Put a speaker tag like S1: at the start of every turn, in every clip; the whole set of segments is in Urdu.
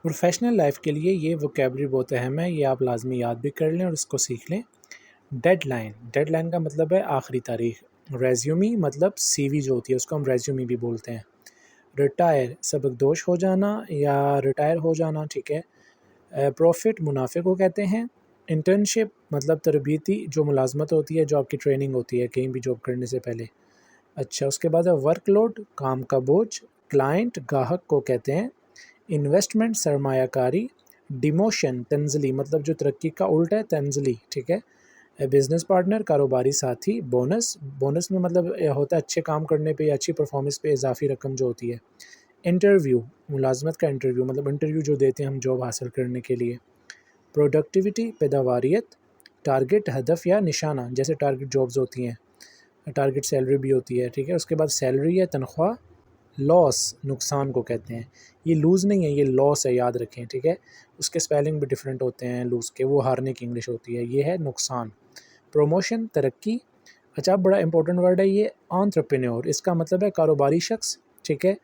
S1: پروفیشنل لائف کے لیے یہ وکیبلری بہت اہم ہے، یہ آپ لازمی یاد بھی کر لیں اور اس کو سیکھ لیں۔ ڈیڈ لائن کا مطلب ہے آخری تاریخ۔ ریزیومی مطلب سی وی جو ہوتی ہے اس کو ہم ریزیومی بھی بولتے ہیں۔ ریٹائر سبک دوش ہو جانا یا ریٹائر ہو جانا، ٹھیک ہے۔ پروفٹ منافع کو کہتے ہیں۔ انٹرنشپ مطلب تربیتی جو ملازمت ہوتی ہے، جو آپ کی ٹریننگ ہوتی ہے کہیں بھی جاب کرنے سے پہلے۔ اچھا، اس کے بعد ہے ورک لوڈ، کام کا بوجھ۔ کلائنٹ گاہک کو کہتے ہیں۔ انویسٹمنٹ سرمایہ کاری۔ ڈیموشن تنزلی مطلب جو ترقی کا الٹ ہے تنزلی، ٹھیک ہے۔ بزنس پارٹنر کاروباری ساتھی۔ بونس میں مطلب ہوتا ہے اچھے کام کرنے پہ یا اچھی پرفارمنس پہ اضافی رقم جو ہوتی ہے۔ انٹرویو ملازمت کا انٹرویو مطلب انٹرویو جو دیتے ہیں ہم جاب حاصل کرنے کے لیے۔ پروڈکٹیوٹی پیداواریت۔ ٹارگٹ ہدف یا نشانہ، جیسے ٹارگٹ جابز ہوتی ہیں، ٹارگٹ سیلری بھی ہوتی ہے، ٹھیک ہے۔ اس کے بعد سیلری ہے تنخواہ۔ لاس نقصان کو کہتے ہیں، یہ لوز نہیں ہے، یہ لاس ہے، یاد رکھیں، ٹھیک ہے۔ اس کے سپیلنگ بھی ڈیفرنٹ ہوتے ہیں لوز کے، وہ ہارنے کی انگلش ہوتی ہے، یہ ہے نقصان۔ پروموشن ترقی۔ اچھا، بڑا امپورٹنٹ ورڈ ہے یہ انٹرپرینیور، اس کا مطلب ہے کاروباری شخص، ٹھیک ہے،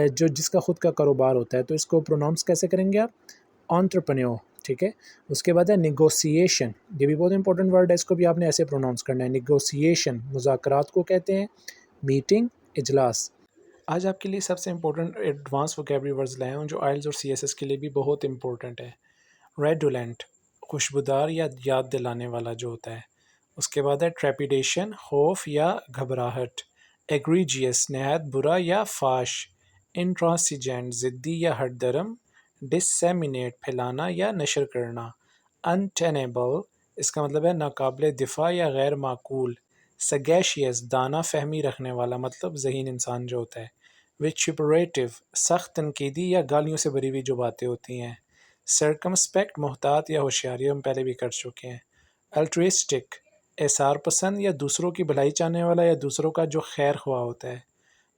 S1: جو جس کا خود کا کاروبار ہوتا ہے، تو اس کو پروناؤنس کیسے کریں گے آپ؟ انٹرپرینیور، ٹھیک ہے۔ اس کے بعد ہے نیگوسیشن، یہ بھی بہت امپورٹنٹ ورڈ ہے، اس کو بھی آپ نے ایسے پروناؤنس کرنا ہے، نیگوسیشن مذاکرات کو کہتے ہیں۔ میٹنگ اجلاس۔ آج آپ کے لیے سب سے امپورٹنٹ ایڈوانس وکیبلری ورڈز لائے ہوں جو آئلز اور سی ایس ایس کے لیے بھی بہت امپورٹنٹ ہے۔ ریڈولنٹ خوشبودار یا یاد دلانے والا جو ہوتا ہے۔ اس کے بعد ہے ٹریپیڈیشن خوف یا گھبراہٹ۔ ایگریجیس نہایت برا یا فاش۔ انٹرانسیجنٹ ضدی یا ہٹ درم۔ ڈسسیمینیٹ پھیلانا یا نشر کرنا۔ انٹینیبل اس کا مطلب ہے ناقابل دفاع یا غیر معقول۔ سگیشیس دانہ فہمی رکھنے والا مطلب ذہین انسان جو ہوتا ہے۔ وچپریٹو سخت تنقیدی یا گالیوں سے بھری ہوئی جو باتیں ہوتی ہیں۔ سرکمسپیکٹ محتاط یا ہوشیاری، ہم پہلے بھی کر چکے ہیں۔ الٹرسٹک اثار پسند یا دوسروں کی بھلائی چاہنے والا یا دوسروں کا جو خیر خواہ ہوتا ہے۔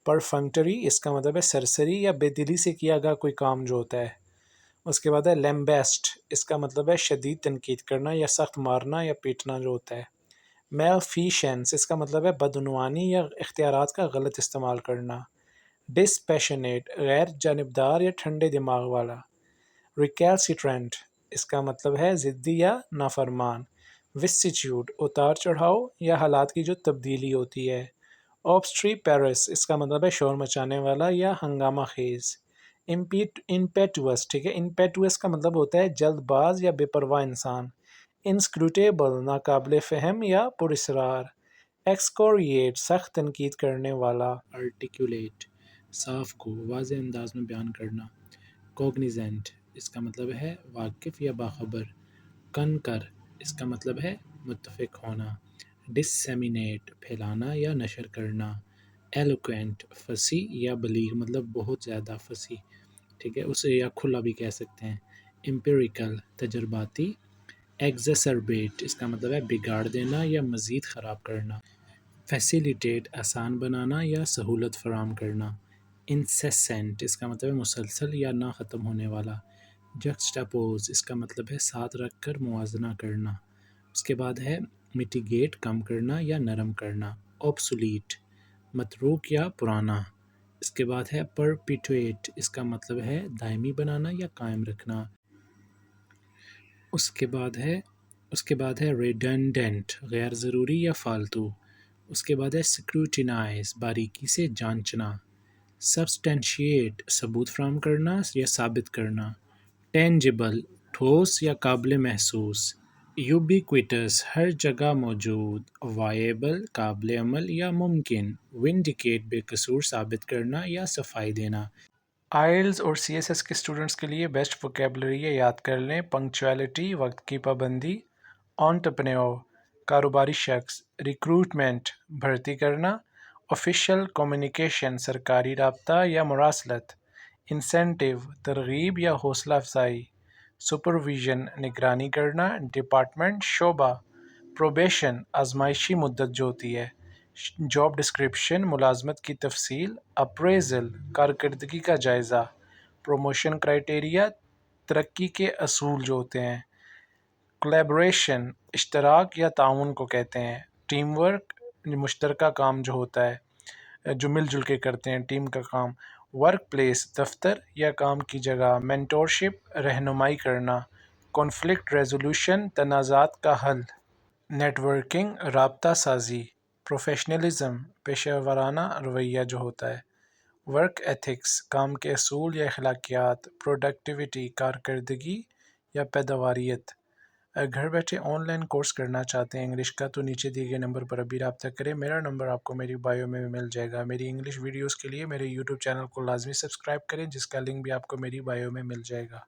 S1: پرفنکٹری اس کا مطلب ہے سرسری یا بے دلی سے کیا گیا کوئی کام جو ہوتا ہے۔ اس کے بعد ہے لیمبیسٹ، اس کا مطلب ہے شدید تنقید کرنا یا سخت مارنا یا پیٹنا جو ہوتا ہے۔ میلفیشنس اس کا مطلب ہے بدعنوانی یا اختیارات کا غلط استعمال کرنا۔ ڈسپیشنیٹ غیر جانبدار یا ٹھنڈے دماغ والا۔ ریکیلسیٹرنٹ اس کا مطلب ہے ضدی یا نافرمان۔ وسیچیوڈ اتار چڑھاؤ یا حالات کی جو تبدیلی ہوتی ہے۔ آبسٹری پیرس اس کا مطلب ہے شور مچانے والا یا ہنگامہ خیز۔ امپیٹوس، ٹھیک ہے، امپیٹوس کا مطلب ہوتا ہے جلد باز یا بے پرواہ انسان۔ انسکروٹیبل ناقابل فہم یا پراسرار۔ ایکسکوریٹ سخت تنقید کرنے والا۔ آرٹیکولیٹ صاف کو واضح انداز میں بیان کرنا۔ کوگنیزنٹ اس کا مطلب ہے واقف یا باخبر۔ کنکر اس کا مطلب ہے متفق ہونا۔ ڈسسیمینیٹ پھیلانا یا نشر کرنا۔ ایلوکوینٹ فصیح یا بلیغ مطلب بہت زیادہ فصیح، ٹھیک ہے، اسے یا کھلا بھی کہہ سکتے ہیں۔ امپیریکل تجرباتی۔ ایگزیسربیٹ اس کا مطلب ہے بگاڑ دینا یا مزید خراب کرنا۔ فیسیلیٹیٹ آسان بنانا یا سہولت فراہم کرنا۔ انسیسنٹ اس کا مطلب ہے مسلسل یا نہ ختم ہونے والا۔ جکسٹاپوز اس کا مطلب ہے ساتھ رکھ کر موازنہ کرنا۔ اس کے بعد ہے میٹیگیٹ کم کرنا یا نرم کرنا۔ اوبسولیٹ متروک یا پرانا۔ اس کے بعد ہے پرپیٹویٹ اس کا مطلب ہے دائمی بنانا یا قائم رکھنا۔ اس کے بعد ہے ریڈنڈنٹ غیر ضروری یا فالتو۔ اس کے بعد ہے اسکروٹینائز باریکی سے جانچنا۔ سبسٹینشیٹ ثبوت فراہم کرنا یا ثابت کرنا۔ ٹینجیبل ٹھوس یا قابل محسوس۔ یوبیکویٹس ہر جگہ موجود۔ وائیبل قابل عمل یا ممکن۔ ونڈیکیٹ بے قصور ثابت کرنا یا صفائی دینا۔ آئلز اور سی ایس ایس کے اسٹوڈنٹس کے لیے بیسٹ وکیبلری ہے، یاد کر لیں۔ پنکچویلٹی وقت کی پابندی۔ انٹرپرینیور کاروباری شخص۔ ریکروٹمنٹ بھرتی کرنا۔ آفیشیل کمیونیکیشن سرکاری رابطہ یا مراسلت۔ انسینٹیو ترغیب یا حوصلہ افزائی۔ سپرویژن نگرانی کرنا۔ ڈپارٹمنٹ شعبہ۔ پروبیشن آزمائشی مدت جو ہوتی ہے۔ جاب ڈسکرپشن ملازمت کی تفصیل۔ اپریزل کارکردگی کا جائزہ۔ پروموشن کرائٹیریا ترقی کے اصول جو ہوتے ہیں۔ کولیبریشن اشتراک یا تعاون کو کہتے ہیں۔ ٹیم ورک مشترکہ کام جو ہوتا ہے، جو مل جل کے کرتے ہیں ٹیم کا کام۔ ورک پلیس دفتر یا کام کی جگہ، مینٹورشپ رہنمائی کرنا، کانفلکٹ ریزولوشن تنازعات کا حل، نیٹ ورکنگ رابطہ سازی، پروفیشنلزم پیشہ ورانہ رویہ جو ہوتا ہے، ورک ایتھکس کام کے اصول یا اخلاقیات، پروڈکٹیوٹی کارکردگی یا پیداواریت۔ گھر بیٹھے آن لائن کورس کرنا چاہتے ہیں انگلش کا تو نیچے دیے گئے نمبر پر ابھی رابطہ کریں، میرا نمبر آپ کو میری بائیو میں مل جائے گا۔ میری انگلش ویڈیوز کے لیے میرے یوٹیوب چینل کو لازمی سبسکرائب کریں جس کا لنک بھی آپ کو میری بائیو میں مل جائے گا۔